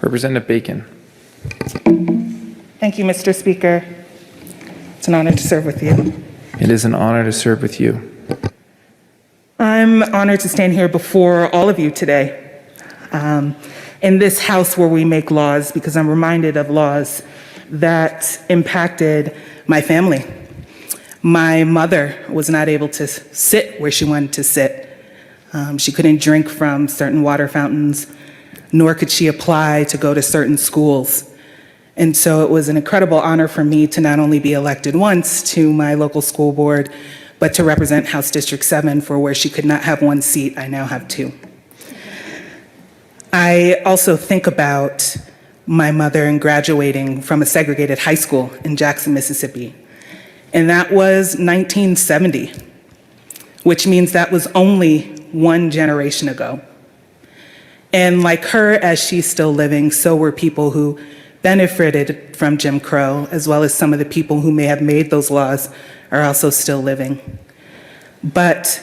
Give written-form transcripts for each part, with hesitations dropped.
Representative Bacon. Thank you, Mr. Speaker. It's an honor to serve with you. It is an honor to serve with you. I'm honored to stand here before all of you today in this house where we make laws, because I'm reminded of laws that impacted my family. My mother was not able to sit where she wanted to sit. She couldn't drink from certain water fountains, nor could she apply to go to certain schools. And so it was an incredible honor for me to not only be elected once to my local school board, but to represent House District 7, for where she could not have one seat, I now have two. I also think about my mother in graduating from a segregated high school in Jackson, Mississippi. And that was 1970, which means that was only one generation ago. And like her, as she's still living, so were people who benefited from Jim Crow, as well as some of the people who may have made those laws are also still living. But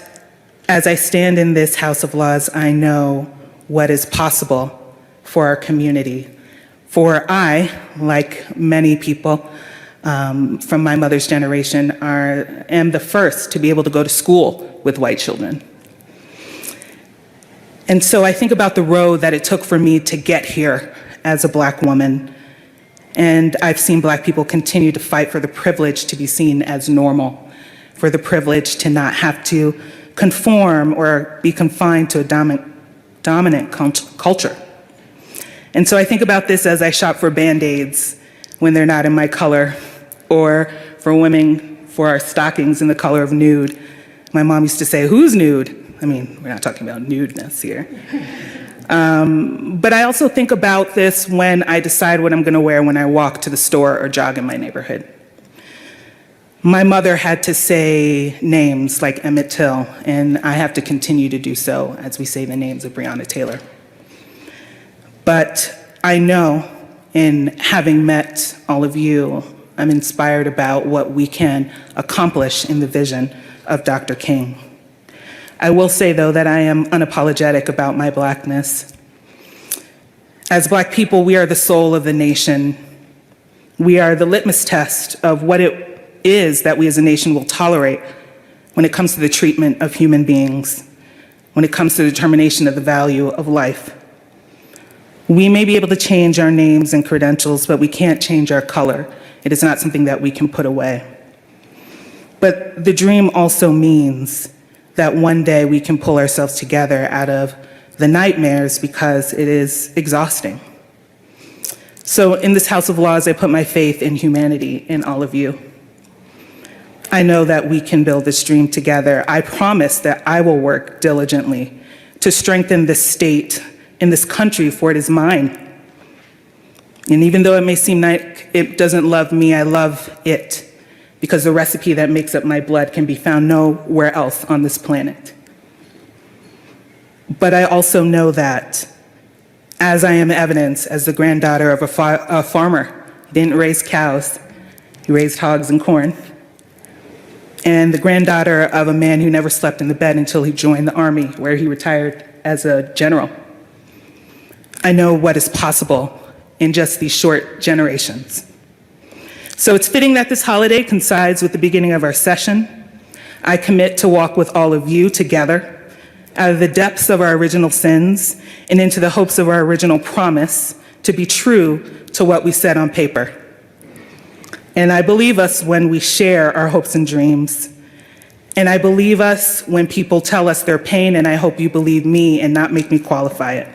as I stand in this House of Laws, I know what is possible for our community. For I, like many people from my mother's generation, am the first to be able to go to school with white children. And so I think about the road that it took for me to get here as a Black woman. And I've seen Black people continue to fight for the privilege to be seen as normal, for the privilege to not have to conform or be confined to a dominant culture. And so I think about this as I shop for Band-Aids when they're not in my color, or for women for our stockings in the color of nude. My mom used to say, "Who's nude?" I mean, we're not talking about nudeness here. But I also think about this when I decide what I'm gonna wear when I walk to the store or jog in my neighborhood. My mother had to say names like Emmett Till, and I have to continue to do so as we say the names of Breonna Taylor. But I know, in having met all of you, I'm inspired about what we can accomplish in the vision of Dr. King. I will say, though, that I am unapologetic about my Blackness. As Black people, we are the soul of the nation. We are the litmus test of what it is that we as a nation will tolerate when it comes to the treatment of human beings, when it comes to the determination of the value of life. We may be able to change our names and credentials, but we can't change our color. It is not something that we can put away. But the dream also means that one day we can pull ourselves together out of the nightmares, because it is exhausting. So in this House of Laws, I put my faith in humanity in all of you. I know that we can build this dream together. I promise that I will work diligently to strengthen this state in this country, for it is mine. And even though it may seem like it doesn't love me, I love it, because the recipe that makes up my blood can be found nowhere else on this planet. But I also know that, as I am evidence, as the granddaughter of a farmer, he didn't raise cows, he raised hogs and corn, and the granddaughter of a man who never slept in the bed until he joined the Army, where he retired as a general. I know what is possible in just these short generations. So it's fitting that this holiday coincides with the beginning of our session. I commit to walk with all of you together out of the depths of our original sins and into the hopes of our original promise to be true to what we said on paper. And I believe us when we share our hopes and dreams. And I believe us when people tell us their pain, and I hope you believe me and not make me qualify it.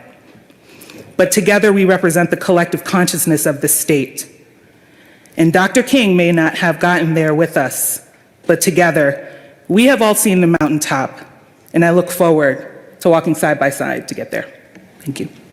But together we represent the collective consciousness of the state. And Dr. King may not have gotten there with us, but together we have all seen the mountaintop, and I look forward to walking side by side to get there. Thank you.